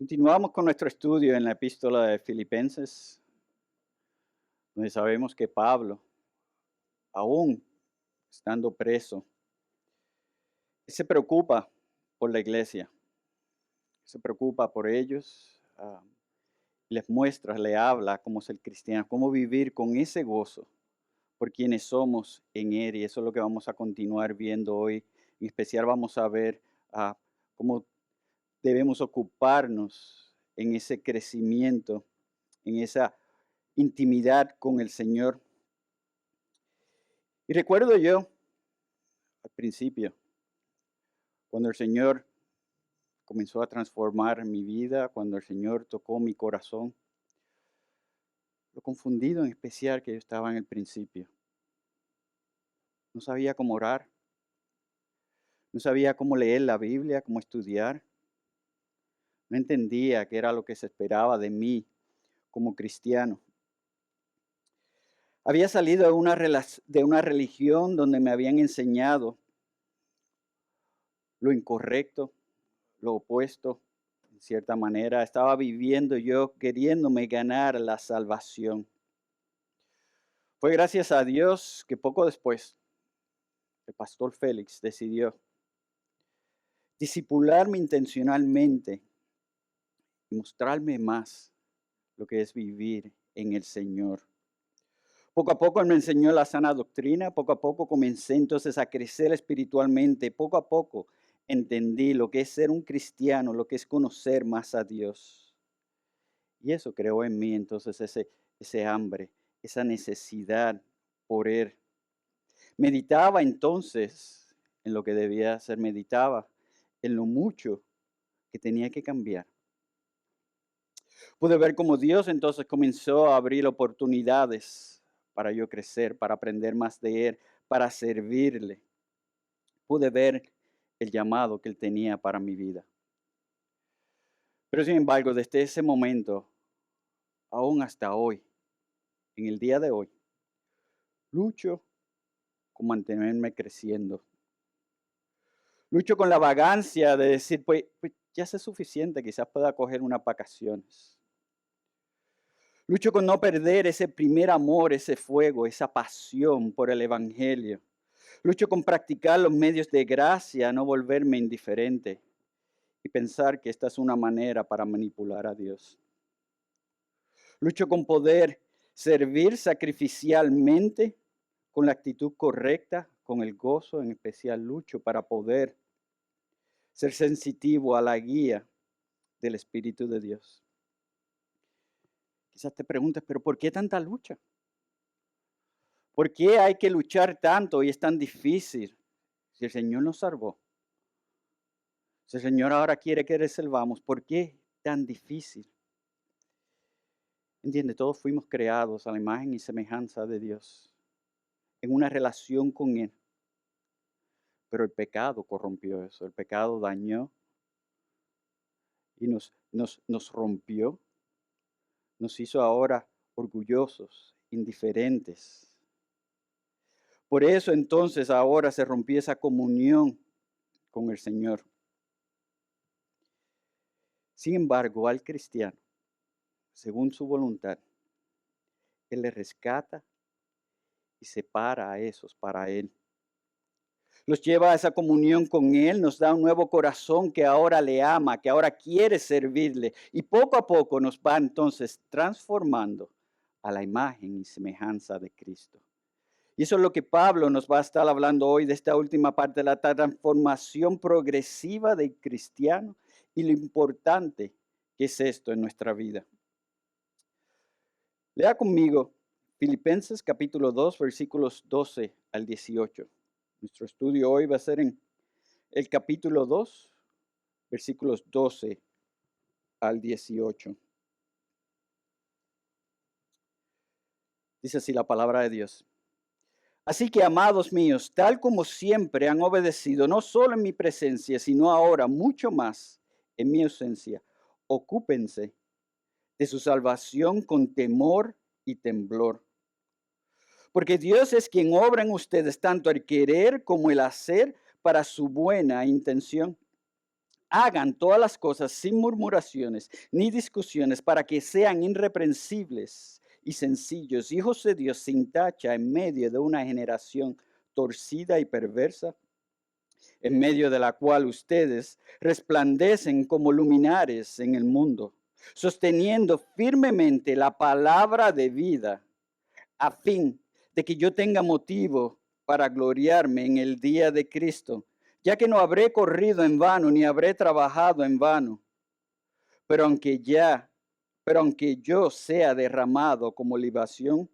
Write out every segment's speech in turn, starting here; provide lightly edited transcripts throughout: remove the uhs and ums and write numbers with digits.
Continuamos con nuestro estudio en la epístola de Filipenses, donde sabemos que Pablo, aún estando preso, se preocupa por la iglesia, se preocupa por ellos, les muestra, le habla cómo ser cristiano, cómo vivir con ese gozo por quienes somos en Él. Y eso es lo que vamos a continuar viendo hoy. En especial vamos a ver cómo debemos ocuparnos en ese crecimiento, en esa intimidad con el Señor. Y recuerdo yo al principio, cuando el Señor comenzó a transformar mi vida, cuando el Señor tocó mi corazón, lo confundido en especial que yo estaba en el principio. No sabía cómo orar, no sabía cómo leer la Biblia, cómo estudiar. No entendía qué era lo que se esperaba de mí como cristiano. Había salido de una religión donde me habían enseñado lo incorrecto, lo opuesto, en cierta manera. Estaba viviendo yo queriéndome ganar la salvación. Fue gracias a Dios que poco después el pastor Félix decidió discipularme intencionalmente y mostrarme más lo que es vivir en el Señor. Poco a poco él me enseñó la sana doctrina, poco a poco comencé entonces a crecer espiritualmente, poco a poco entendí lo que es ser un cristiano, lo que es conocer más a Dios. Y eso creó en mí entonces ese hambre, esa necesidad por Él. Meditaba entonces en lo que debía hacer, meditaba en lo mucho que tenía que cambiar. Pude ver cómo Dios entonces comenzó a abrir oportunidades para yo crecer, para aprender más de Él, para servirle. Pude ver el llamado que Él tenía para mi vida. Pero sin embargo, desde ese momento, aún hasta hoy, en el día de hoy, lucho con mantenerme creciendo. Lucho con la vagancia de decir, pues ya es suficiente, quizás pueda coger unas vacaciones. Lucho con no perder ese primer amor, ese fuego, esa pasión por el Evangelio. Lucho con practicar los medios de gracia, no volverme indiferente y pensar que esta es una manera para manipular a Dios. Lucho con poder servir sacrificialmente, con la actitud correcta, con el gozo, en especial lucho para poder ser sensitivo a la guía del Espíritu de Dios. Quizás te preguntes, pero ¿por qué tanta lucha? ¿Por qué hay que luchar tanto y es tan difícil si el Señor nos salvó? Si el Señor ahora quiere que reservamos, ¿por qué tan difícil? Entiende, todos fuimos creados a la imagen y semejanza de Dios, en una relación con Él. Pero el pecado corrompió eso, el pecado dañó y nos rompió, nos hizo ahora orgullosos, indiferentes. Por eso entonces ahora se rompió esa comunión con el Señor. Sin embargo, al cristiano, según su voluntad, Él le rescata y separa a esos para Él. Los lleva a esa comunión con Él, nos da un nuevo corazón que ahora le ama, que ahora quiere servirle. Y poco a poco nos va entonces transformando a la imagen y semejanza de Cristo. Y eso es lo que Pablo nos va a estar hablando hoy de esta última parte, de la transformación progresiva del cristiano y lo importante que es esto en nuestra vida. Lea conmigo Filipenses capítulo 2, versículos 12 al 18. Nuestro estudio hoy va a ser en el capítulo 2, versículos 12 al 18. Dice así la palabra de Dios. Así que, amados míos, tal como siempre han obedecido, no solo en mi presencia, sino ahora mucho más en mi ausencia, ocúpense de su salvación con temor y temblor. Porque Dios es quien obra en ustedes tanto el querer como el hacer para su buena intención. hagan todas las cosas sin murmuraciones ni discusiones, para que sean irreprensibles y sencillos, hijos de Dios sin tacha en medio de una generación torcida y perversa, en medio de la cual ustedes resplandecen como luminares en el mundo, sosteniendo firmemente la palabra de vida, a fin de que yo tenga motivo para gloriarme en el día de Cristo, ya que no habré corrido en vano ni habré trabajado en vano. Pero aunque ya, pero aunque yo sea derramado como libación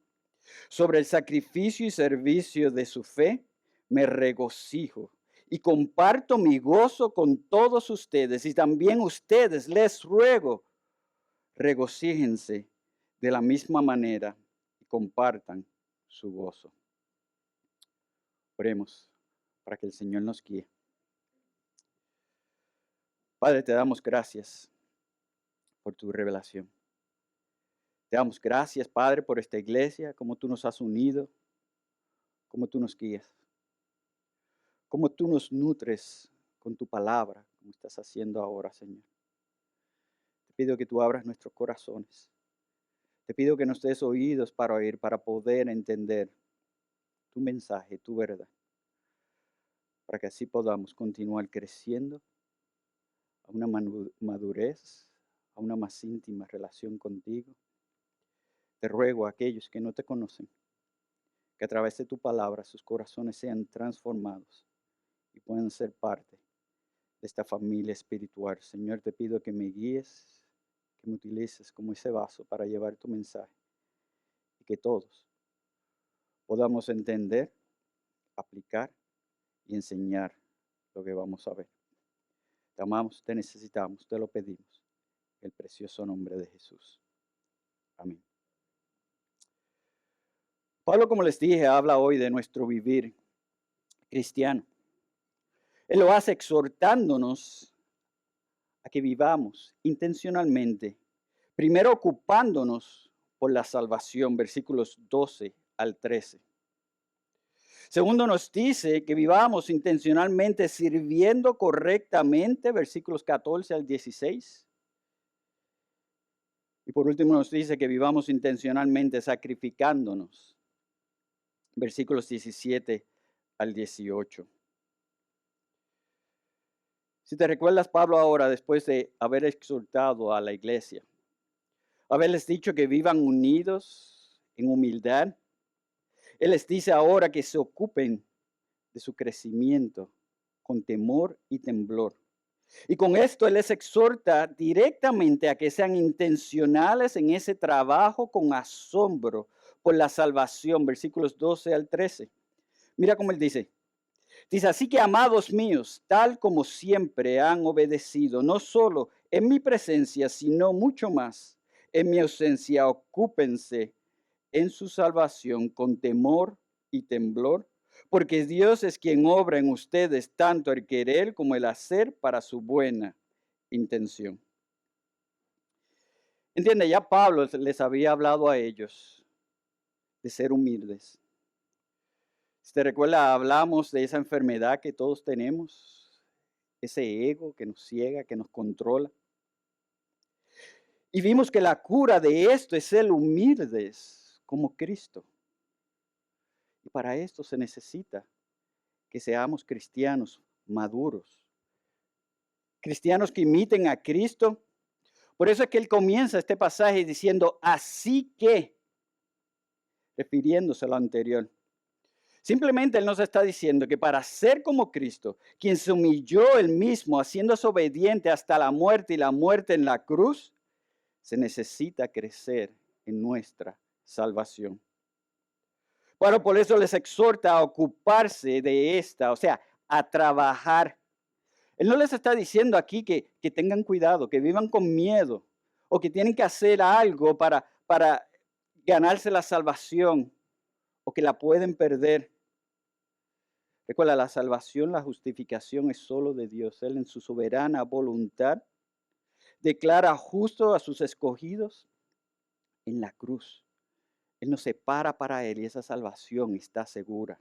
sobre el sacrificio y servicio de su fe, me regocijo y comparto mi gozo con todos ustedes. Y también ustedes, les ruego, regocíjense de la misma manera y compartan su gozo. Oremos para que el Señor nos guíe. Padre, te damos gracias por tu revelación. Te damos gracias, Padre, por esta iglesia, como tú nos has unido, como tú nos guías, como tú nos nutres con tu palabra, como estás haciendo ahora, Señor. Te pido que tú abras nuestros corazones. Te pido que nos des oídos para oír, para poder entender tu mensaje, tu verdad, para que así podamos continuar creciendo a una madurez, a una más íntima relación contigo. Te ruego a aquellos que no te conocen, que a través de tu palabra sus corazones sean transformados y puedan ser parte de esta familia espiritual. Señor, te pido que me guíes, que me utilices como ese vaso para llevar tu mensaje y que todos podamos entender, aplicar y enseñar lo que vamos a ver. Te amamos, te necesitamos, te lo pedimos. En el precioso nombre de Jesús. Amén. Pablo, como les dije, habla hoy de nuestro vivir cristiano. Él lo hace exhortándonos a que vivamos intencionalmente, primero ocupándonos por la salvación, versículos 12 al 13. Segundo, nos dice que vivamos intencionalmente sirviendo correctamente, versículos 14 al 16. Y por último nos dice que vivamos intencionalmente sacrificándonos, versículos 17 al 18. Si te recuerdas, Pablo ahora, después de haber exhortado a la iglesia, haberles dicho que vivan unidos en humildad, él les dice ahora que se ocupen de su crecimiento con temor y temblor. Y con esto él les exhorta directamente a que sean intencionales en ese trabajo con asombro por la salvación, versículos 12 al 13. Mira cómo él dice. Dice, así que amados míos, tal como siempre han obedecido, no solo en mi presencia, sino mucho más en mi ausencia, ocúpense en su salvación con temor y temblor, porque Dios es quien obra en ustedes tanto el querer como el hacer para su buena intención. Entiende, ya Pablo les había hablado a ellos de ser humildes. Si te recuerda, hablamos de esa enfermedad que todos tenemos, ese ego que nos ciega, que nos controla. Y vimos que la cura de esto es ser humildes como Cristo. Y para esto se necesita que seamos cristianos maduros, cristianos que imiten a Cristo. Por eso es que él comienza este pasaje diciendo, así que, refiriéndose a lo anterior. Simplemente él nos está diciendo que para ser como Cristo, quien se humilló él mismo, haciéndose obediente hasta la muerte y la muerte en la cruz, se necesita crecer en nuestra salvación. Bueno, por eso les exhorta a ocuparse de esta, o sea, a trabajar. Él no les está diciendo aquí que tengan cuidado, que vivan con miedo o que tienen que hacer algo para ganarse la salvación o que la pueden perder. Recuerda, la salvación, la justificación es solo de Dios. Él en su soberana voluntad declara justo a sus escogidos en la cruz. Él nos separa para Él y esa salvación está segura.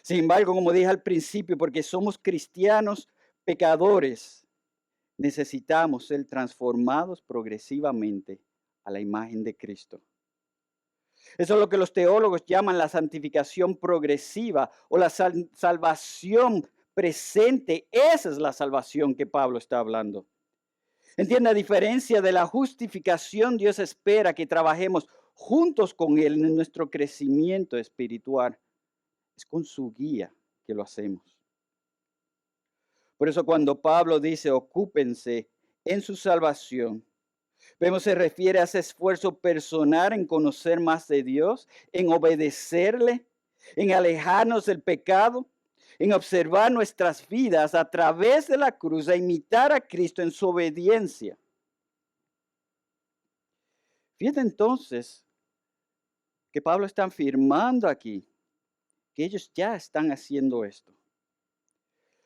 Sin embargo, como dije al principio, porque somos cristianos pecadores, necesitamos ser transformados progresivamente a la imagen de Cristo. Eso es lo que los teólogos llaman la santificación progresiva o la salvación presente. Esa es la salvación que Pablo está hablando. Entiende, a diferencia de la justificación, Dios espera que trabajemos juntos con Él en nuestro crecimiento espiritual. Es con su guía que lo hacemos. Por eso cuando Pablo dice, ocúpense en su salvación, vemos se refiere a ese esfuerzo personal en conocer más de Dios, en obedecerle, en alejarnos del pecado, en observar nuestras vidas a través de la cruz, a imitar a Cristo en su obediencia. Fíjate entonces que Pablo está afirmando aquí que ellos ya están haciendo esto.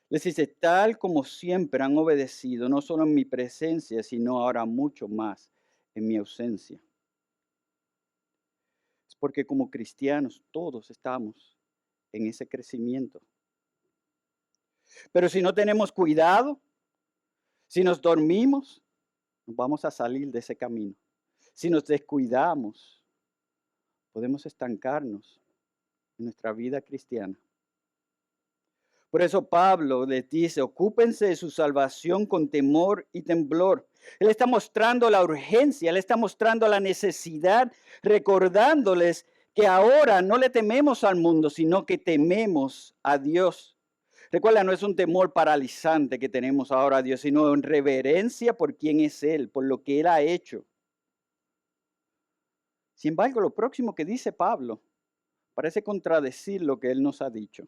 Les dice, tal como siempre han obedecido, no solo en mi presencia, sino ahora mucho más en mi ausencia. Es porque como cristianos todos estamos en ese crecimiento. Pero si no tenemos cuidado, si nos dormimos, nos vamos a salir de ese camino. Si nos descuidamos, podemos estancarnos en nuestra vida cristiana. Por eso Pablo les dice, ocúpense de su salvación con temor y temblor. Él está mostrando la urgencia, él está mostrando la necesidad, recordándoles que ahora no le tememos al mundo, sino que tememos a Dios. Recuerda, no es un temor paralizante que tenemos ahora a Dios, sino en reverencia por quién es Él, por lo que Él ha hecho. Sin embargo, lo próximo que dice Pablo parece contradecir lo que Él nos ha dicho.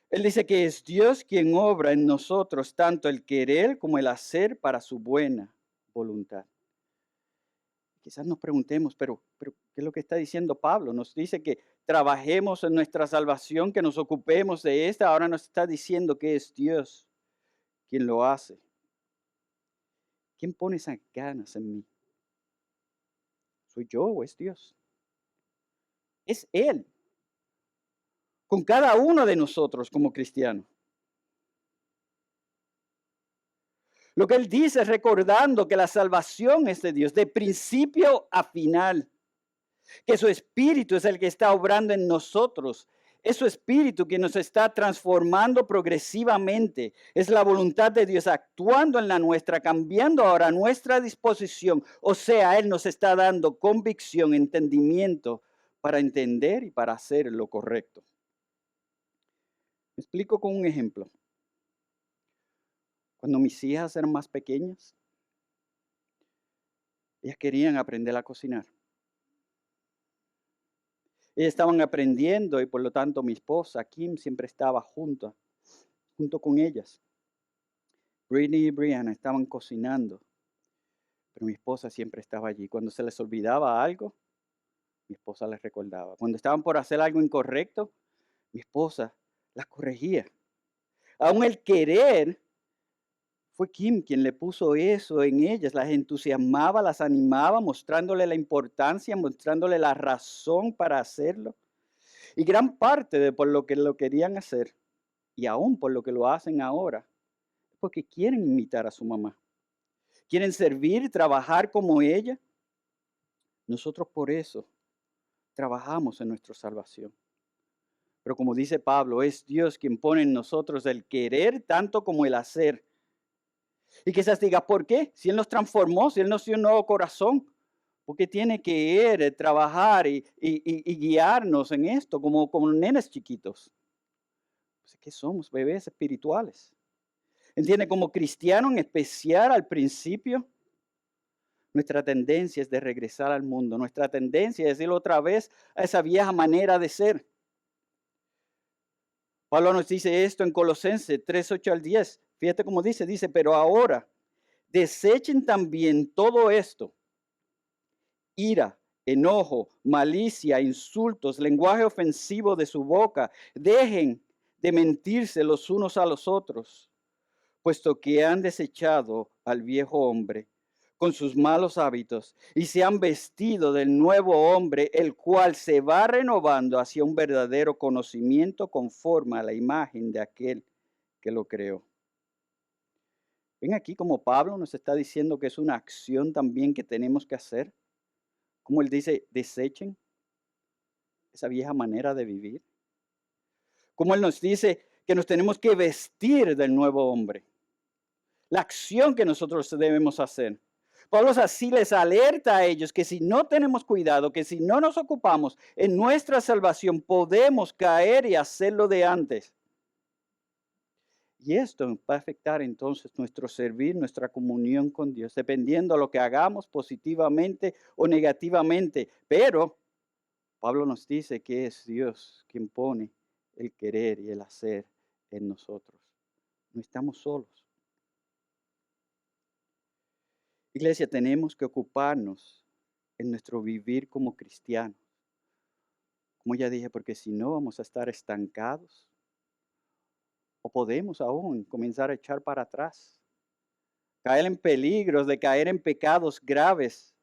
Él dice que es Dios quien obra en nosotros tanto el querer como el hacer para su buena voluntad. Quizás nos preguntemos, pero ¿qué es lo que está diciendo Pablo? Nos dice que trabajemos en nuestra salvación, que nos ocupemos de esta. Ahora nos está diciendo que es Dios quien lo hace. ¿Quién pone esas ganas en mí? ¿Soy yo o es Dios? Es Él. Con cada uno de nosotros como cristianos. Lo que él dice es recordando que la salvación es de Dios, de principio a final. Que su espíritu es el que está obrando en nosotros. Es su espíritu que nos está transformando progresivamente. Es la voluntad de Dios actuando en la nuestra, cambiando ahora nuestra disposición. O sea, Él nos está dando convicción, entendimiento para entender y para hacer lo correcto. Me explico con un ejemplo. Cuando mis hijas eran más pequeñas, ellas querían aprender a cocinar. Ellas estaban aprendiendo y por lo tanto mi esposa, Kim, siempre estaba junto con ellas. Britney y Brianna estaban cocinando, pero mi esposa siempre estaba allí. Cuando se les olvidaba algo, mi esposa les recordaba. Cuando estaban por hacer algo incorrecto, mi esposa las corregía. Aún el querer fue Kim quien le puso eso en ellas, las entusiasmaba, las animaba, mostrándole la importancia, mostrándole la razón para hacerlo. Y gran parte de por lo que lo querían hacer, y aún por lo que lo hacen ahora, es porque quieren imitar a su mamá. Quieren servir y trabajar como ella. Nosotros por eso trabajamos en nuestra salvación. Pero como dice Pablo, es Dios quien pone en nosotros el querer tanto como el hacer. Y quizás diga, ¿por qué? Si Él nos transformó, si Él nos dio un nuevo corazón, ¿por qué tiene que ir, trabajar y guiarnos en esto como nenes chiquitos? Pues es que somos bebés espirituales. ¿Entiende? Como cristiano en especial al principio, nuestra tendencia es de regresar al mundo. Nuestra tendencia es ir otra vez a esa vieja manera de ser. Pablo nos dice esto en Colosenses 3, 8 al 10. Fíjate cómo dice, pero ahora desechen también todo esto: ira, enojo, malicia, insultos, lenguaje ofensivo de su boca. Dejen de mentirse los unos a los otros, puesto que han desechado al viejo hombre con sus malos hábitos y se han vestido del nuevo hombre, el cual se va renovando hacia un verdadero conocimiento conforme a la imagen de aquel que lo creó. Ven aquí como Pablo nos está diciendo que es una acción también que tenemos que hacer. Como él dice, desechen esa vieja manera de vivir. Como él nos dice que nos tenemos que vestir del nuevo hombre. La acción que nosotros debemos hacer. Pablo así les alerta a ellos que si no tenemos cuidado, que si no nos ocupamos en nuestra salvación, podemos caer y hacerlo de antes. Y esto va a afectar entonces nuestro servir, nuestra comunión con Dios, dependiendo de lo que hagamos positivamente o negativamente. Pero Pablo nos dice que es Dios quien pone el querer y el hacer en nosotros. No estamos solos. Iglesia, tenemos que ocuparnos en nuestro vivir como cristianos. Como ya dije, porque si no vamos a estar estancados o podemos aún comenzar a echar para atrás, caer en peligros de caer en pecados graves.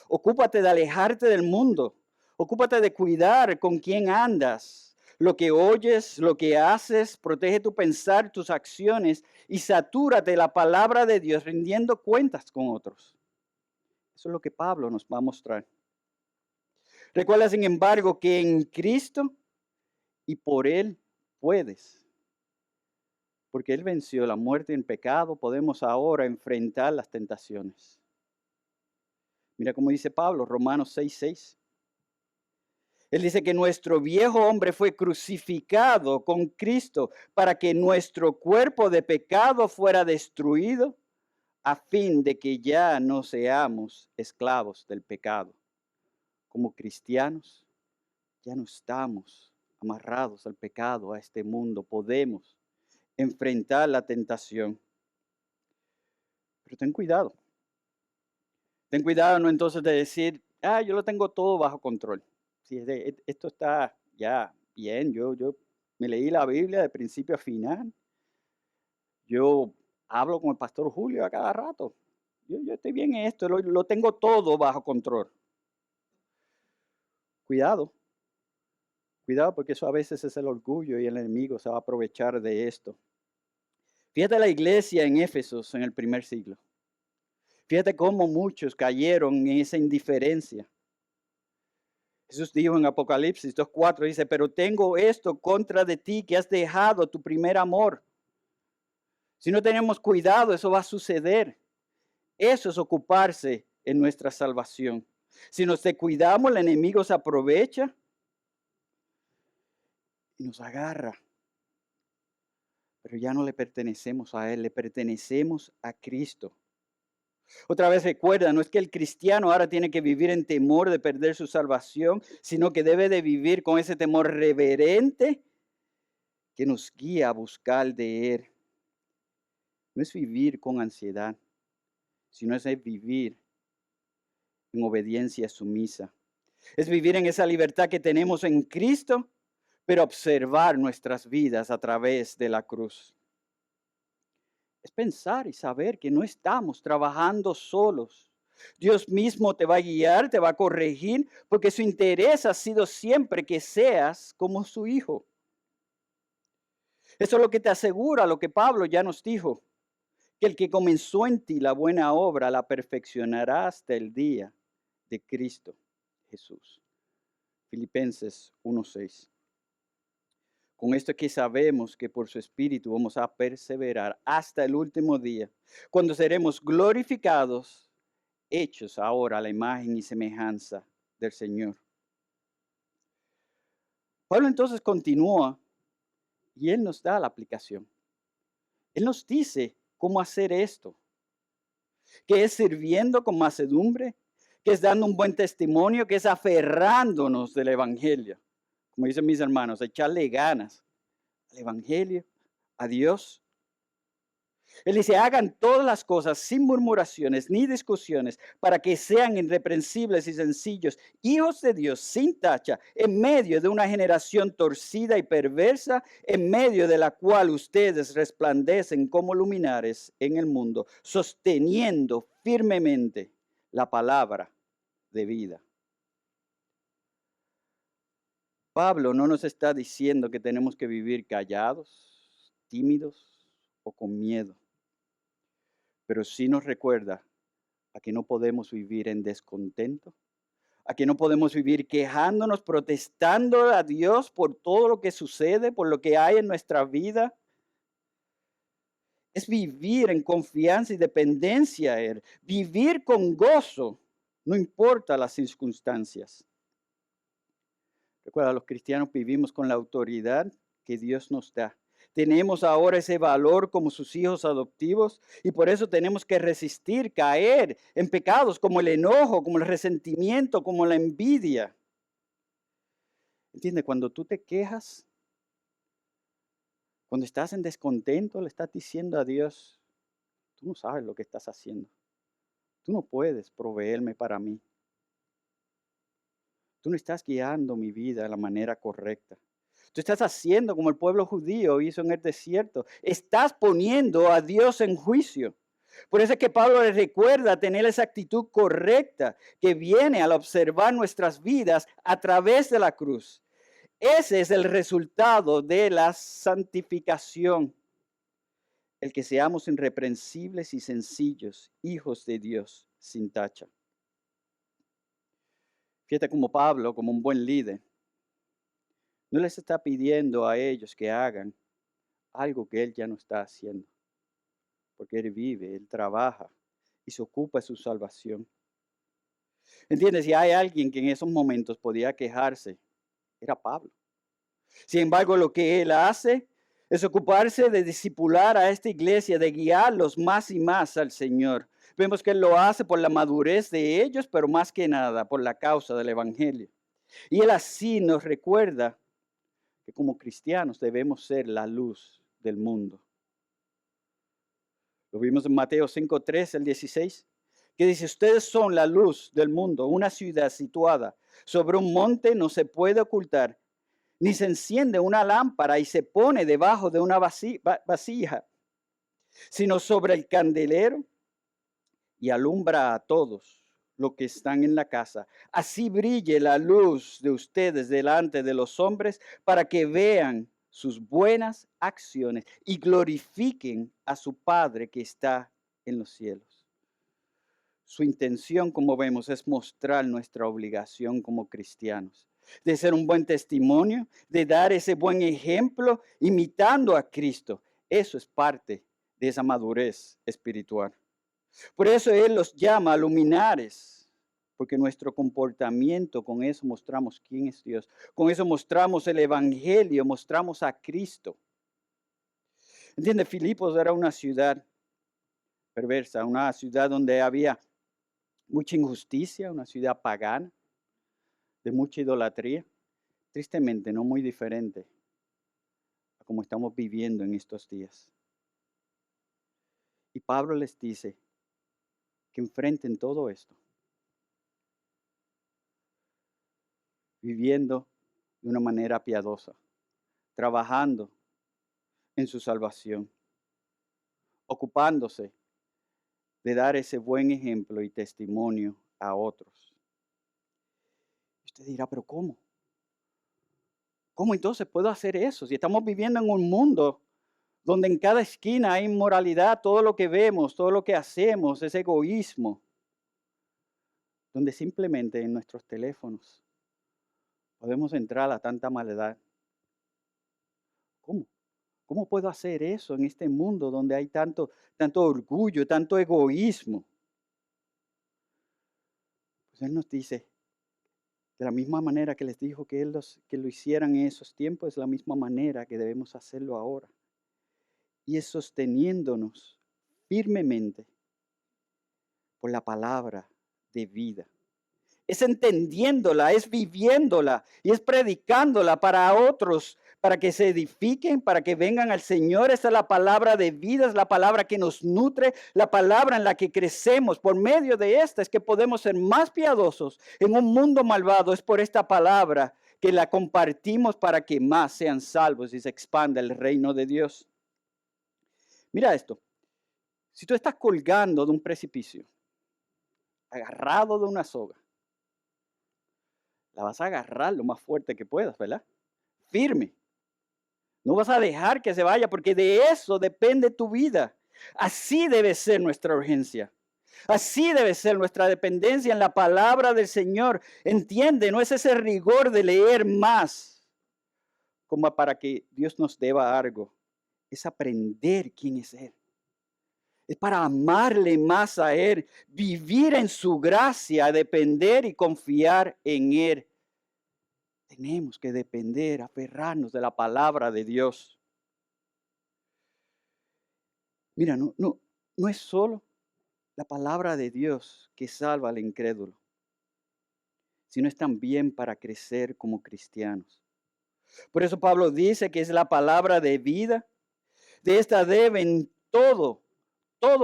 Ocúpate de alejarte del mundo. Ocúpate de cuidar con quién andas. Lo que oyes, lo que haces, protege tu pensar, tus acciones y satúrate de la palabra de Dios rindiendo cuentas con otros. Eso es lo que Pablo nos va a mostrar. Recuerda, sin embargo, que en Cristo y por Él puedes. Porque Él venció la muerte y el pecado, podemos ahora enfrentar las tentaciones. Mira cómo dice Pablo, Romanos 6:6. Él dice que nuestro viejo hombre fue crucificado con Cristo para que nuestro cuerpo de pecado fuera destruido a fin de que ya no seamos esclavos del pecado. Como cristianos, ya no estamos amarrados al pecado, a este mundo. Podemos enfrentar la tentación. Pero ten cuidado. Ten cuidado no entonces de decir, yo lo tengo todo bajo control. Si esto está ya bien, yo me leí la Biblia de principio a final. Yo hablo con el pastor Julio a cada rato. Yo estoy bien en esto, lo tengo todo bajo control. Cuidado, cuidado porque eso a veces es el orgullo y el enemigo se va a aprovechar de esto. Fíjate la iglesia en Éfesos en el primer siglo. Fíjate cómo muchos cayeron en esa indiferencia. Jesús dijo en Apocalipsis 2:4, dice, pero tengo esto contra de ti, que has dejado tu primer amor. Si no tenemos cuidado, eso va a suceder. Eso es ocuparse en nuestra salvación. Si nos descuidamos, el enemigo se aprovecha y nos agarra. Pero ya no le pertenecemos a Él, le pertenecemos a Cristo. Otra vez recuerda, no es que el cristiano ahora tiene que vivir en temor de perder su salvación, sino que debe de vivir con ese temor reverente que nos guía a buscar de Él. No es vivir con ansiedad, sino es vivir en obediencia sumisa. Es vivir en esa libertad que tenemos en Cristo, pero observar nuestras vidas a través de la cruz. Es pensar y saber que no estamos trabajando solos. Dios mismo te va a guiar, te va a corregir, porque su interés ha sido siempre que seas como su hijo. Eso es lo que te asegura lo que Pablo ya nos dijo, que el que comenzó en ti la buena obra la perfeccionará hasta el día de Cristo Jesús. Filipenses 1:6. Con esto es que sabemos que por su Espíritu vamos a perseverar hasta el último día, cuando seremos glorificados, hechos ahora a la imagen y semejanza del Señor. Pablo entonces continúa y él nos da la aplicación. Él nos dice cómo hacer esto, que es sirviendo con mansedumbre, que es dando un buen testimonio, que es aferrándonos del Evangelio. Como dicen mis hermanos, echarle ganas al Evangelio, a Dios. Él dice, hagan todas las cosas sin murmuraciones ni discusiones, para que sean irreprensibles y sencillos, hijos de Dios sin tacha, en medio de una generación torcida y perversa, en medio de la cual ustedes resplandecen como luminares en el mundo, sosteniendo firmemente la palabra de vida. Pablo no nos está diciendo que tenemos que vivir callados, tímidos o con miedo. pero sí nos recuerda a que no podemos vivir en descontento, a que no podemos vivir quejándonos, protestando a Dios por todo lo que sucede, por lo que hay en nuestra vida. Es vivir en confianza y dependencia a Él, vivir con gozo, no importa las circunstancias. Recuerda, los cristianos vivimos con la autoridad que Dios nos da. Tenemos ahora ese valor como sus hijos adoptivos y por eso tenemos que resistir, caer en pecados como el enojo, como el resentimiento, como la envidia. ¿Entiendes? Cuando tú te quejas, cuando estás en descontento, le estás diciendo a Dios, tú no sabes lo que estás haciendo. Tú no puedes proveerme para mí. Tú no estás guiando mi vida de la manera correcta. Tú estás haciendo como el pueblo judío hizo en el desierto. Estás poniendo a Dios en juicio. Por eso es que Pablo les recuerda tener esa actitud correcta que viene al observar nuestras vidas a través de la cruz. Ese es el resultado de la santificación. El que seamos irreprensibles y sencillos, hijos de Dios, sin tacha. Fíjate como Pablo, como un buen líder, no les está pidiendo a ellos que hagan algo que él ya no está haciendo, porque él vive, él trabaja y se ocupa de su salvación. ¿Entiendes? Si hay alguien que en esos momentos podía quejarse, era Pablo. Sin embargo, lo que él hace es ocuparse de discipular a esta iglesia, de guiarlos más y más al Señor. Vemos que él lo hace por la madurez de ellos, pero más que nada por la causa del Evangelio. Y él así nos recuerda que como cristianos debemos ser la luz del mundo. Lo vimos en Mateo 5:13 al 16, que dice, ustedes son la luz del mundo, una ciudad situada sobre un monte no se puede ocultar, ni se enciende una lámpara y se pone debajo de una vasija, sino sobre el candelero y alumbra a todos los que están en la casa. Así brille la luz de ustedes delante de los hombres para que vean sus buenas acciones y glorifiquen a su Padre que está en los cielos. Su intención, como vemos, es mostrar nuestra obligación como cristianos, de ser un buen testimonio, de dar ese buen ejemplo, imitando a Cristo. Eso es parte de esa madurez espiritual. Por eso Él los llama luminares, porque nuestro comportamiento, con eso mostramos quién es Dios. Con eso mostramos el Evangelio, mostramos a Cristo. ¿Entiende? Filipos era una ciudad perversa, una ciudad donde había mucha injusticia, una ciudad pagana, de mucha idolatría. Tristemente, no muy diferente a como estamos viviendo en estos días. Y Pablo les dice que enfrenten todo esto, viviendo de una manera piadosa, trabajando en su salvación, ocupándose de dar ese buen ejemplo y testimonio a otros. Usted dirá, pero ¿cómo? ¿Cómo entonces puedo hacer eso? Si estamos viviendo en un mundo donde en cada esquina hay inmoralidad, todo lo que vemos, todo lo que hacemos es egoísmo, donde simplemente en nuestros teléfonos podemos entrar a tanta maldad. ¿Cómo? ¿Cómo puedo hacer eso en este mundo donde hay tanto orgullo, tanto egoísmo? Pues Él nos dice, de la misma manera que les dijo que que lo hicieran en esos tiempos, es la misma manera que debemos hacerlo ahora. Y es sosteniéndonos firmemente por la palabra de vida. Es entendiéndola, es viviéndola y es predicándola para otros, para que se edifiquen, para que vengan al Señor. Esa es la palabra de vida, es la palabra que nos nutre, la palabra en la que crecemos. Por medio de esta es que podemos ser más piadosos en un mundo malvado. Es por esta palabra que la compartimos para que más sean salvos y se expanda el reino de Dios. Mira esto, si tú estás colgando de un precipicio, agarrado de una soga, la vas a agarrar lo más fuerte que puedas, ¿verdad? Firme. No vas a dejar que se vaya porque de eso depende tu vida. Así debe ser nuestra urgencia. Así debe ser nuestra dependencia en la palabra del Señor. Entiende, no es ese rigor de leer más como para que Dios nos deba algo. Es aprender quién es Él. Es para amarle más a Él, vivir en su gracia, depender y confiar en Él. Tenemos que depender, aferrarnos de la palabra de Dios. Mira, no es solo la palabra de Dios que salva al incrédulo, sino es también para crecer como cristianos. Por eso Pablo dice que es la palabra de vida. De esta deben todo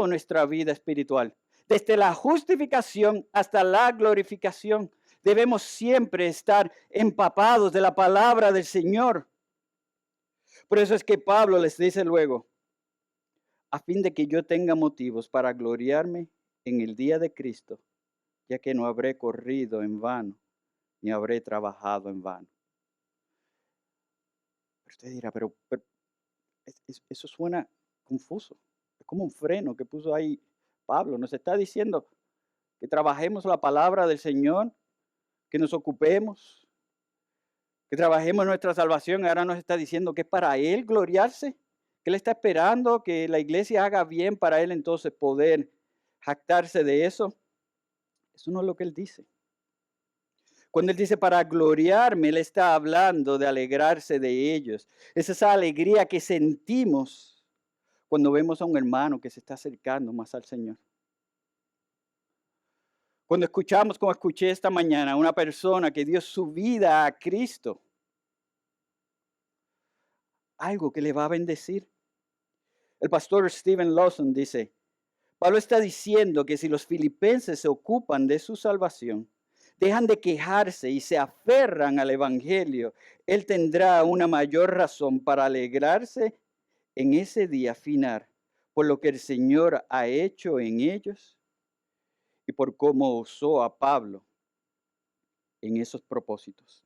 nuestra vida espiritual. Desde la justificación hasta la glorificación. Debemos siempre estar empapados de la palabra del Señor. Por eso es que Pablo les dice luego, a fin de que yo tenga motivos para gloriarme en el día de Cristo, ya que no habré corrido en vano, ni habré trabajado en vano. Pero usted dirá, pero eso suena confuso. Es como un freno que puso ahí Pablo. Nos está diciendo que trabajemos la palabra del Señor, que nos ocupemos, que trabajemos nuestra salvación. Ahora nos está diciendo que es para Él gloriarse, que Él está esperando que la iglesia haga bien para Él entonces poder jactarse de eso. Eso no es lo que Él dice. Cuando Él dice para gloriarme, Él está hablando de alegrarse de ellos. Es esa alegría que sentimos cuando vemos a un hermano que se está acercando más al Señor. Cuando escuchamos, como escuché esta mañana, a una persona que dio su vida a Cristo, algo que le va a bendecir. El pastor Stephen Lawson dice, Pablo está diciendo que si los filipenses se ocupan de su salvación, dejan de quejarse y se aferran al Evangelio, él tendrá una mayor razón para alegrarse en ese día final por lo que el Señor ha hecho en ellos y por cómo usó a Pablo en esos propósitos.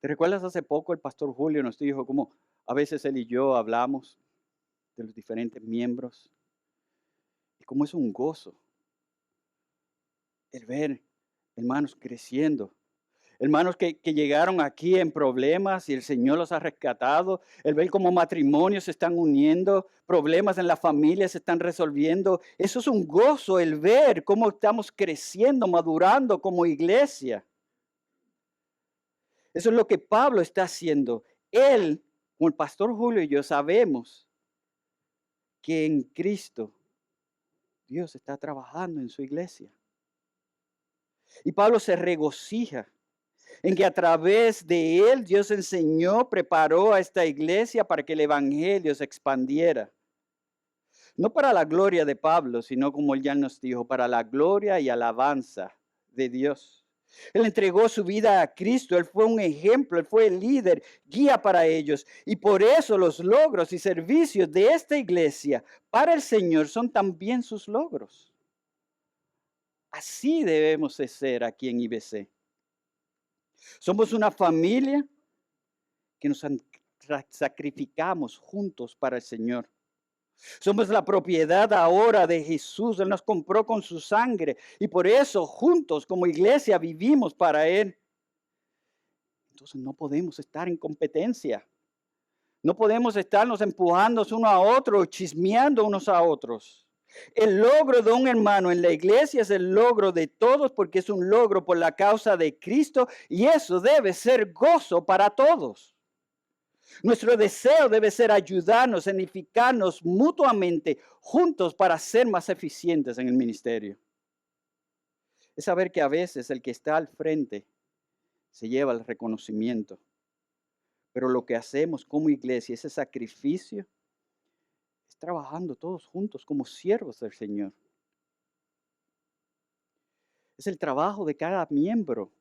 ¿Te recuerdas hace poco el pastor Julio nos dijo cómo a veces él y yo hablamos de los diferentes miembros y cómo es un gozo el ver hermanos creciendo, hermanos que llegaron aquí en problemas y el Señor los ha rescatado, el ver cómo matrimonios se están uniendo, problemas en la familia se están resolviendo. Eso es un gozo, el ver cómo estamos creciendo, madurando como iglesia. Eso es lo que Pablo está haciendo. Él, como el pastor Julio y yo, sabemos que en Cristo Dios está trabajando en su iglesia. Y Pablo se regocija en que a través de él Dios enseñó, preparó a esta iglesia para que el evangelio se expandiera. No para la gloria de Pablo, sino como él ya nos dijo, para la gloria y alabanza de Dios. Él entregó su vida a Cristo, él fue un ejemplo, él fue el líder, guía para ellos. Y por eso los logros y servicios de esta iglesia para el Señor son también sus logros. Así debemos de ser aquí en IBC. Somos una familia que nos sacrificamos juntos para el Señor. Somos la propiedad ahora de Jesús. Él nos compró con su sangre y por eso juntos como iglesia vivimos para Él. Entonces no podemos estar en competencia. No podemos estarnos empujando uno a otro, chismeando unos a otros. El logro de un hermano en la iglesia es el logro de todos porque es un logro por la causa de Cristo y eso debe ser gozo para todos. Nuestro deseo debe ser ayudarnos, edificarnos mutuamente juntos para ser más eficientes en el ministerio. Es saber que a veces el que está al frente se lleva el reconocimiento, pero lo que hacemos como iglesia, ese sacrificio, es trabajando todos juntos como siervos del Señor. Es el trabajo de cada miembro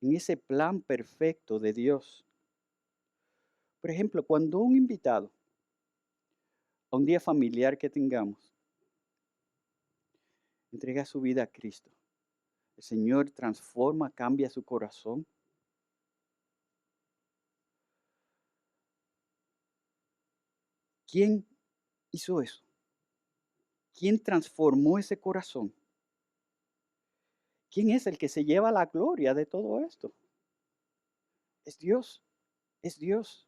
en ese plan perfecto de Dios. Por ejemplo, cuando un invitado a un día familiar que tengamos entrega su vida a Cristo, el Señor transforma, cambia su corazón. ¿Quién hizo eso? ¿Quién transformó ese corazón? ¿Quién es el que se lleva la gloria de todo esto? Es Dios, es Dios,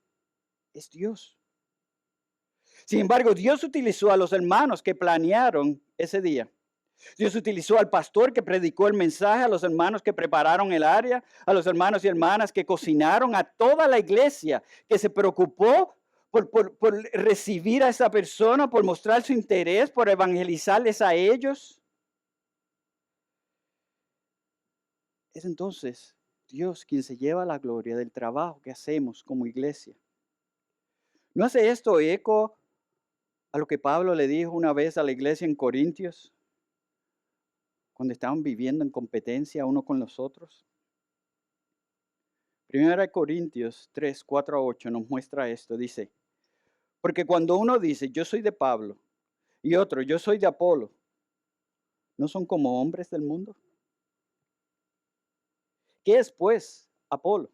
es Dios. Sin embargo, Dios utilizó a los hermanos que planearon ese día. Dios utilizó al pastor que predicó el mensaje, a los hermanos que prepararon el área, a los hermanos y hermanas que cocinaron, a toda la iglesia que se preocupó por recibir a esa persona, por mostrar su interés, por evangelizarles a ellos. Es entonces Dios quien se lleva la gloria del trabajo que hacemos como iglesia. ¿No hace esto eco a lo que Pablo le dijo una vez a la iglesia en Corintios, cuando estaban viviendo en competencia uno con los otros? Primera de Corintios 3, 4 a 8 nos muestra esto. Dice, porque cuando uno dice, yo soy de Pablo, y otro, yo soy de Apolo, ¿no son como hombres del mundo? ¿Qué es pues Apolo?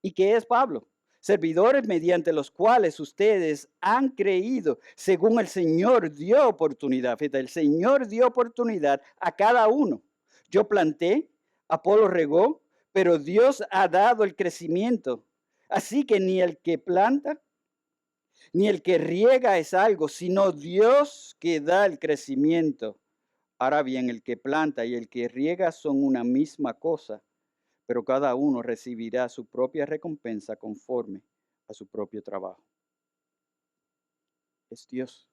¿Y qué es Pablo? Servidores mediante los cuales ustedes han creído, según el Señor dio oportunidad. Fíjate, el Señor dio oportunidad a cada uno. Yo planté, Apolo regó, pero Dios ha dado el crecimiento. Así que ni el que planta, ni el que riega es algo, sino Dios que da el crecimiento. Ahora bien, el que planta y el que riega son una misma cosa, pero cada uno recibirá su propia recompensa conforme a su propio trabajo. Es Dios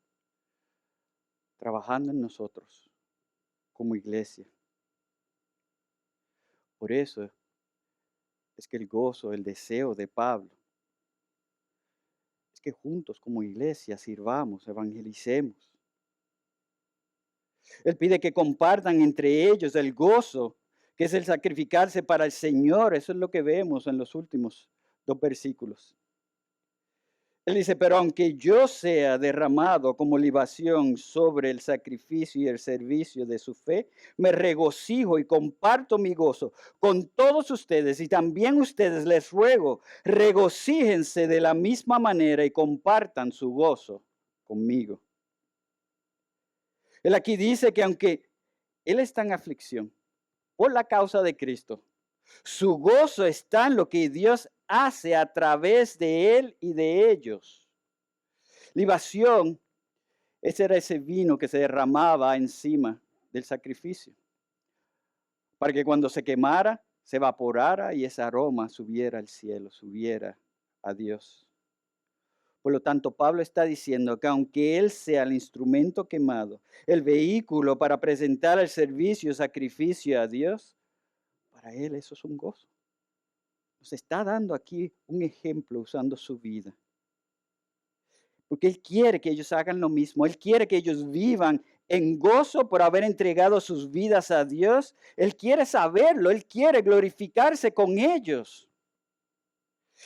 trabajando en nosotros como iglesia. Por eso es que el gozo, el deseo de Pablo, es que juntos como iglesia sirvamos, evangelicemos. Él pide que compartan entre ellos el gozo, que es el sacrificarse para el Señor. Eso es lo que vemos en los últimos 2 versículos. Él dice, pero aunque yo sea derramado como libación sobre el sacrificio y el servicio de su fe, me regocijo y comparto mi gozo con todos ustedes, y también ustedes les ruego, regocíjense de la misma manera y compartan su gozo conmigo. Él aquí dice que aunque él está en aflicción por la causa de Cristo, su gozo está en lo que Dios hace a través de él y de ellos. Libación, ese era ese vino que se derramaba encima del sacrificio, para que cuando se quemara, se evaporara y ese aroma subiera al cielo, subiera a Dios. Por lo tanto, Pablo está diciendo que aunque él sea el instrumento quemado, el vehículo para presentar el servicio, sacrificio a Dios, para él eso es un gozo. Nos está dando aquí un ejemplo usando su vida. Porque Él quiere que ellos hagan lo mismo. Él quiere que ellos vivan en gozo por haber entregado sus vidas a Dios. Él quiere saberlo. Él quiere glorificarse con ellos.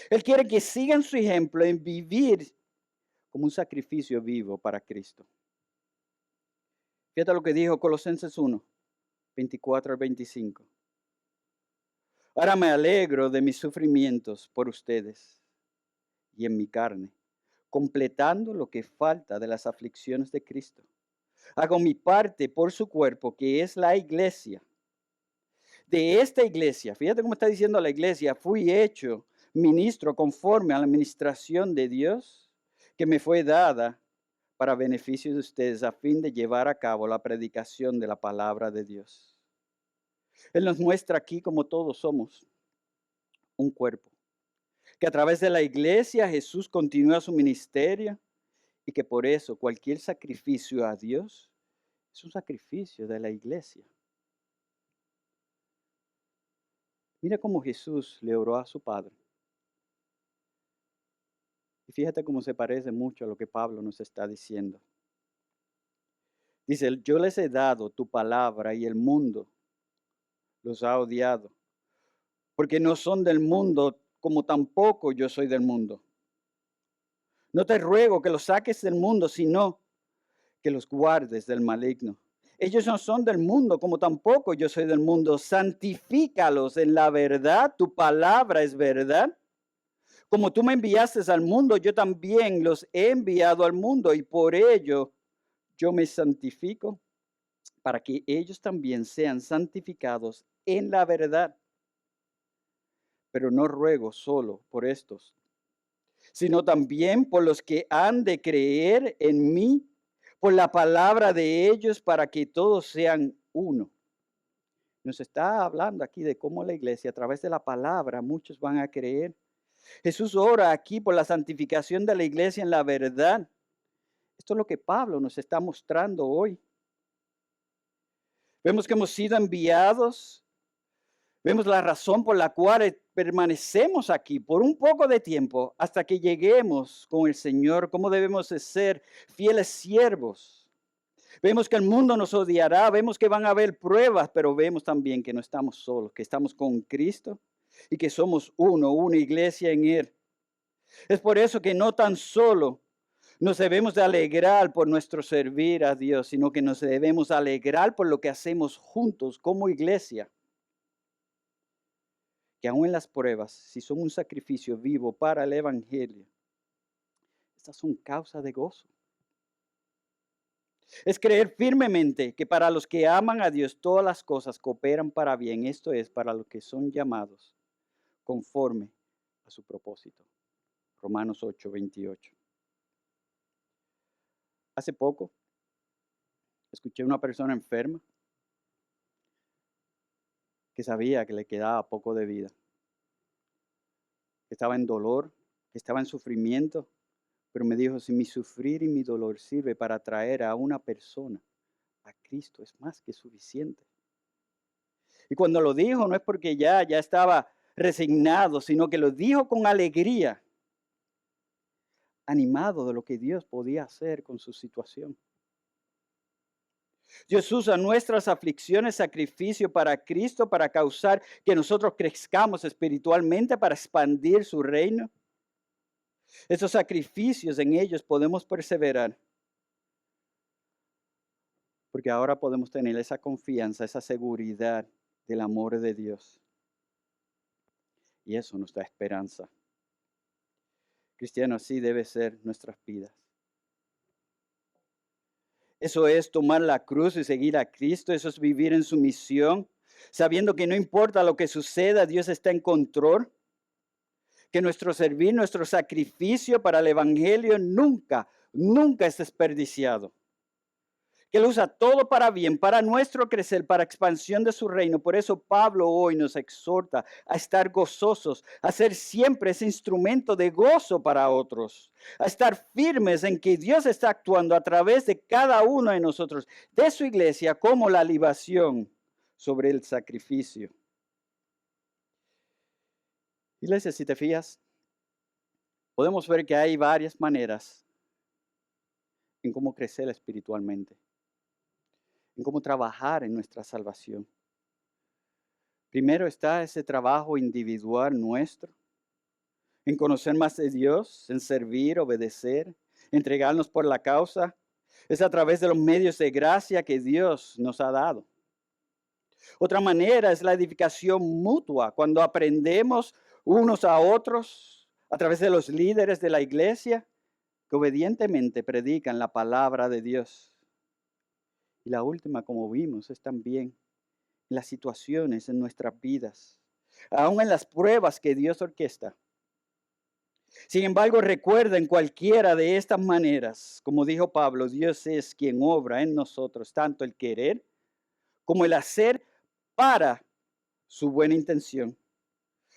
Él quiere que sigan su ejemplo en vivir como un sacrificio vivo para Cristo. Fíjate lo que dijo Colosenses 1, 24 al 25. Ahora me alegro de mis sufrimientos por ustedes y en mi carne, completando lo que falta de las aflicciones de Cristo. Hago mi parte por su cuerpo, que es la iglesia. De esta iglesia, fíjate cómo está diciendo la iglesia, fui hecho ministro conforme a la administración de Dios que me fue dada para beneficio de ustedes a fin de llevar a cabo la predicación de la palabra de Dios. Él nos muestra aquí como todos somos un cuerpo, que a través de la iglesia Jesús continúa su ministerio y que por eso cualquier sacrificio a Dios es un sacrificio de la iglesia. Mira cómo Jesús le oró a su Padre. Y fíjate cómo se parece mucho a lo que Pablo nos está diciendo. Dice, yo les he dado tu palabra y el mundo los ha odiado, porque no son del mundo como tampoco yo soy del mundo. No te ruego que los saques del mundo, sino que los guardes del maligno. Ellos no son del mundo, como tampoco yo soy del mundo. Santifícalos en la verdad, tu palabra es verdad. Como tú me enviaste al mundo, yo también los he enviado al mundo y por ello yo me santifico para que ellos también sean santificados en la verdad. Pero no ruego solo por estos, sino también por los que han de creer en mí, por la palabra de ellos, para que todos sean uno. Nos está hablando aquí de cómo la iglesia, a través de la palabra, muchos van a creer. Jesús ora aquí por la santificación de la iglesia en la verdad. Esto es lo que Pablo nos está mostrando hoy. Vemos que hemos sido enviados. Vemos la razón por la cual permanecemos aquí por un poco de tiempo hasta que lleguemos con el Señor, cómo debemos de ser fieles siervos. Vemos que el mundo nos odiará, vemos que van a haber pruebas, pero vemos también que no estamos solos, que estamos con Cristo y que somos uno, una iglesia en Él. Es por eso que no tan solo nos debemos de alegrar por nuestro servir a Dios, sino que nos debemos alegrar por lo que hacemos juntos como iglesia. Que aún en las pruebas, si son un sacrificio vivo para el Evangelio, estas son causa de gozo. Es creer firmemente que para los que aman a Dios todas las cosas cooperan para bien, esto es, para los que son llamados conforme a su propósito. Romanos 8:28. Hace poco escuché a una persona enferma que sabía que le quedaba poco de vida, que estaba en dolor, que estaba en sufrimiento, pero me dijo, si mi sufrir y mi dolor sirve para traer a una persona a Cristo, es más que suficiente. Y cuando lo dijo, no es porque ya estaba resignado, sino que lo dijo con alegría, animado de lo que Dios podía hacer con su situación. Dios usa nuestras aflicciones, sacrificio para Cristo, para causar que nosotros crezcamos espiritualmente, para expandir su reino. Esos sacrificios, en ellos podemos perseverar. Porque ahora podemos tener esa confianza, esa seguridad del amor de Dios. Y eso nos da esperanza. Cristiano, así debe ser nuestras vidas. Eso es tomar la cruz y seguir a Cristo. Eso es vivir en su misión, sabiendo que no importa lo que suceda, Dios está en control. Que nuestro servir, nuestro sacrificio para el Evangelio nunca es desperdiciado. Que Él usa todo para bien, para nuestro crecer, para expansión de su reino. Por eso Pablo hoy nos exhorta a estar gozosos, a ser siempre ese instrumento de gozo para otros, a estar firmes en que Dios está actuando a través de cada uno de nosotros, de su iglesia, como la libación sobre el sacrificio. Iglesia, si te fijas, podemos ver que hay varias maneras en cómo crecer espiritualmente, en cómo trabajar en nuestra salvación. Primero está ese trabajo individual nuestro, en conocer más de Dios, en servir, obedecer, entregarnos por la causa. Es a través de los medios de gracia que Dios nos ha dado. Otra manera es la edificación mutua, cuando aprendemos unos a otros a través de los líderes de la iglesia que obedientemente predican la palabra de Dios. Y la última, como vimos, es también las situaciones en nuestras vidas, aún en las pruebas que Dios orquesta. Sin embargo, recuerden cualquiera de estas maneras, como dijo Pablo, Dios es quien obra en nosotros tanto el querer como el hacer para su buena intención.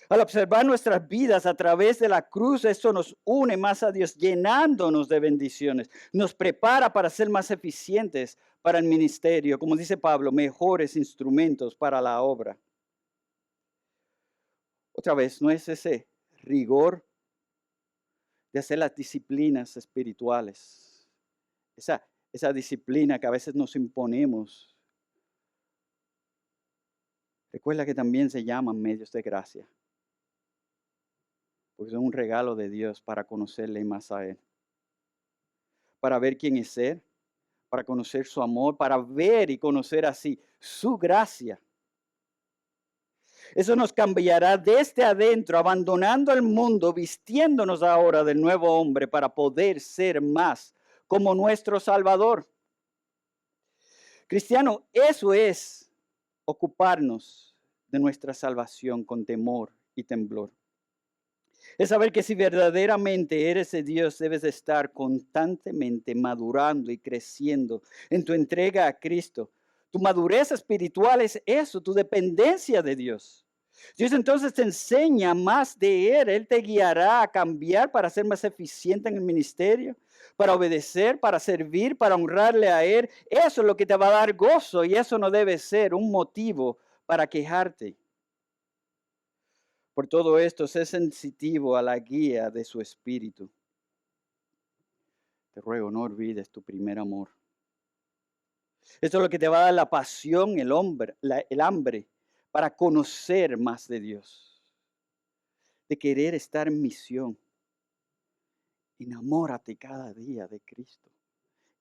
Al observar nuestras vidas a través de la cruz, esto nos une más a Dios, llenándonos de bendiciones. Nos prepara para ser más eficientes para el ministerio, como dice Pablo, mejores instrumentos para la obra. Otra vez, no es ese rigor de hacer las disciplinas espirituales, esa disciplina que a veces nos imponemos. Recuerda que también se llaman medios de gracia, porque son un regalo de Dios para conocerle más a Él, para ver quién es Él, para conocer su amor, para ver y conocer así su gracia. Eso nos cambiará desde adentro, abandonando el mundo, vistiéndonos ahora del nuevo hombre para poder ser más como nuestro Salvador. Cristiano, eso es ocuparnos de nuestra salvación con temor y temblor. Es saber que si verdaderamente eres de Dios, debes de estar constantemente madurando y creciendo en tu entrega a Cristo. Tu madurez espiritual es eso, tu dependencia de Dios. Dios entonces te enseña más de Él. Él te guiará a cambiar para ser más eficiente en el ministerio, para obedecer, para servir, para honrarle a Él. Eso es lo que te va a dar gozo y eso no debe ser un motivo para quejarte. Por todo esto, sé sensitivo a la guía de su espíritu. Te ruego, no olvides tu primer amor. Esto es lo que te va a dar la pasión, el hambre para conocer más de Dios, de querer estar en misión. Enamórate cada día de Cristo.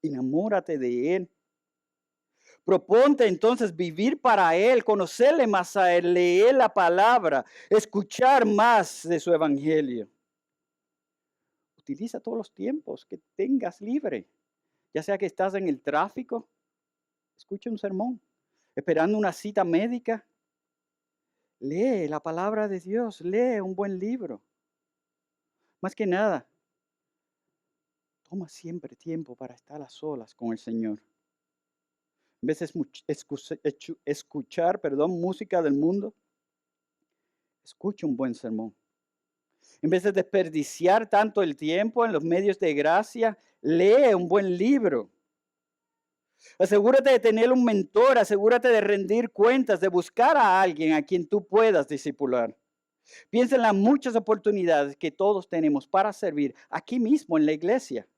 Enamórate de Él. Proponte entonces vivir para Él, conocerle más a Él, leer la palabra, escuchar más de su evangelio. Utiliza todos los tiempos que tengas libre, ya sea que estás en el tráfico, escucha un sermón, esperando una cita médica, lee la palabra de Dios, lee un buen libro. Más que nada, toma siempre tiempo para estar a solas con el Señor. En vez de escuchar música del mundo, escucha un buen sermón. En vez de desperdiciar tanto el tiempo en los medios de gracia, lee un buen libro. Asegúrate de tener un mentor, asegúrate de rendir cuentas, de buscar a alguien a quien tú puedas discipular. Piensa en las muchas oportunidades que todos tenemos para servir aquí mismo en la iglesia.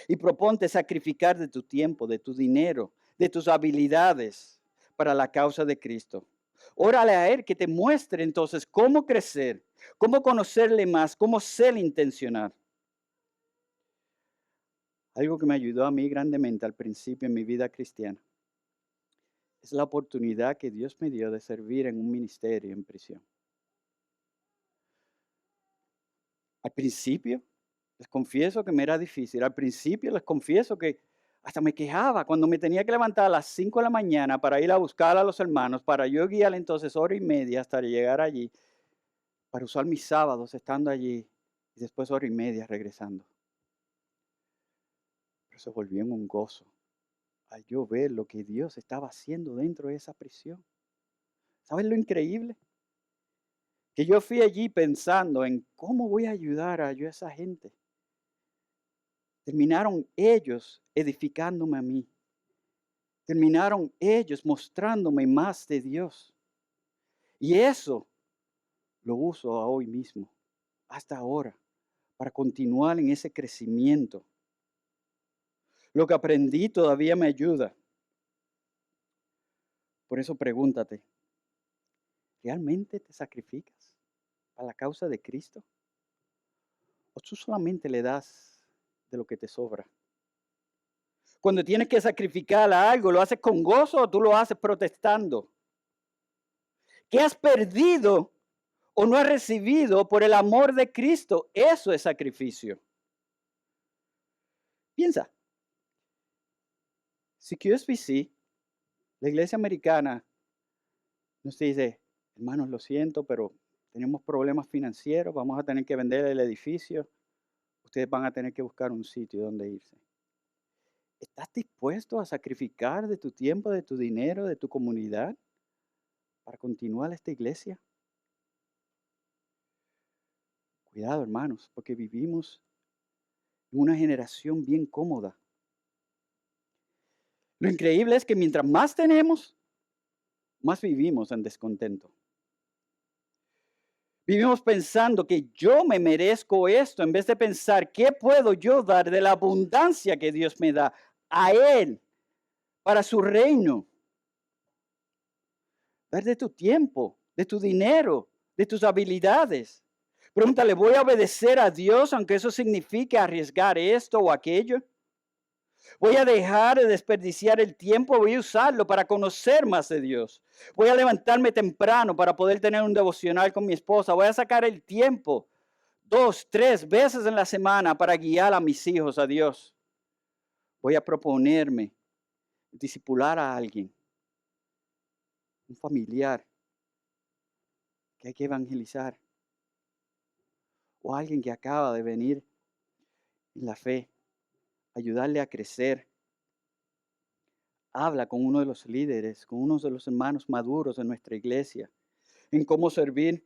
Y proponte sacrificar de tu tiempo, de tu dinero, de tus habilidades para la causa de Cristo. Órale a Él que te muestre entonces cómo crecer, cómo conocerle más, cómo ser intencional. Algo que me ayudó a mí grandemente al principio en mi vida cristiana es la oportunidad que Dios me dio de servir en un ministerio en prisión. Al principio, les confieso que me era difícil. Al principio les confieso que hasta me quejaba cuando me tenía que levantar a las 5 de la mañana para ir a buscar a los hermanos, para yo guiar entonces 1 hora y media hasta llegar allí, para usar mis sábados estando allí y después 1 hora y media regresando. Pero se volvió en un gozo al yo ver lo que Dios estaba haciendo dentro de esa prisión. ¿Sabes lo increíble? Que yo fui allí pensando en cómo voy a ayudar a esa gente. Terminaron ellos edificándome a mí. Terminaron ellos mostrándome más de Dios. Y eso lo uso hoy mismo, hasta ahora, para continuar en ese crecimiento. Lo que aprendí todavía me ayuda. Por eso pregúntate, ¿realmente te sacrificas a la causa de Cristo? ¿O tú solamente le das de lo que te sobra? Cuando tienes que sacrificar algo, ¿lo haces con gozo o tú lo haces protestando? ¿Qué has perdido o no has recibido por el amor de Cristo? Eso es sacrificio. Piensa, si QSBC, la iglesia americana, nos dice, hermanos, lo siento, pero tenemos problemas financieros, vamos a tener que vender el edificio, ustedes van a tener que buscar un sitio donde irse. ¿Estás dispuesto a sacrificar de tu tiempo, de tu dinero, de tu comunidad para continuar esta iglesia? Cuidado, hermanos, porque vivimos en una generación bien cómoda. Lo increíble es que mientras más tenemos, más vivimos en descontento. Vivimos pensando que yo me merezco esto en vez de pensar qué puedo yo dar de la abundancia que Dios me da a Él para su reino. Dar de tu tiempo, de tu dinero, de tus habilidades. Pregúntale, ¿voy a obedecer a Dios aunque eso signifique arriesgar esto o aquello? Voy a dejar de desperdiciar el tiempo, voy a usarlo para conocer más de Dios. Voy a levantarme temprano para poder tener un devocional con mi esposa. Voy a sacar el tiempo 2, 3 veces en la semana para guiar a mis hijos a Dios. Voy a proponerme discipular a alguien, un familiar que hay que evangelizar o alguien que acaba de venir en la fe, ayudarle a crecer. Habla con uno de los líderes, con uno de los hermanos maduros de nuestra iglesia, en cómo servir.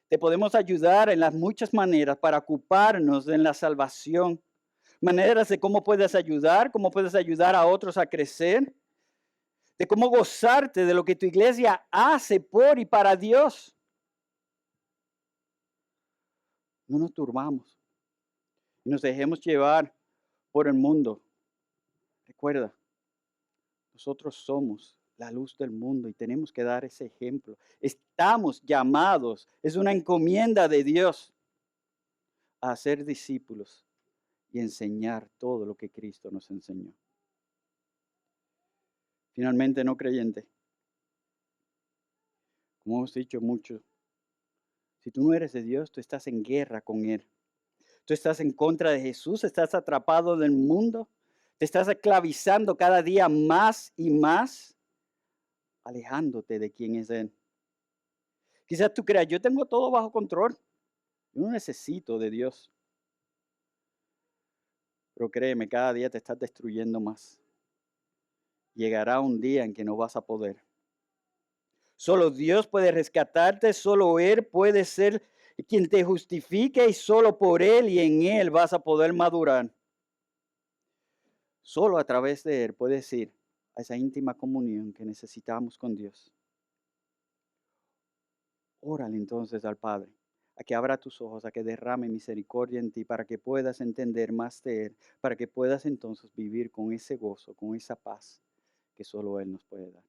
Te podemos ayudar en las muchas maneras para ocuparnos en la salvación. Maneras de cómo puedes ayudar a otros a crecer, de cómo gozarte de lo que tu iglesia hace por y para Dios. No nos turbamos y nos dejemos llevar por el mundo. Recuerda, nosotros somos la luz del mundo y tenemos que dar ese ejemplo. Estamos llamados, es una encomienda de Dios a ser discípulos y enseñar todo lo que Cristo nos enseñó. Finalmente, no creyente, como hemos dicho mucho, si tú no eres de Dios, tú estás en guerra con Él. Tú estás en contra de Jesús, estás atrapado del mundo, te estás esclavizando cada día más y más, alejándote de quién es Él. Quizás tú creas, yo tengo todo bajo control, yo no necesito de Dios. Pero créeme, cada día te estás destruyendo más. Llegará un día en que no vas a poder. Solo Dios puede rescatarte, solo Él puede ser quien te justifique y solo por Él y en Él vas a poder madurar. Solo a través de Él puedes ir a esa íntima comunión que necesitamos con Dios. Órale entonces al Padre, a que abra tus ojos, a que derrame misericordia en ti, para que puedas entender más de Él, para que puedas entonces vivir con ese gozo, con esa paz que solo Él nos puede dar.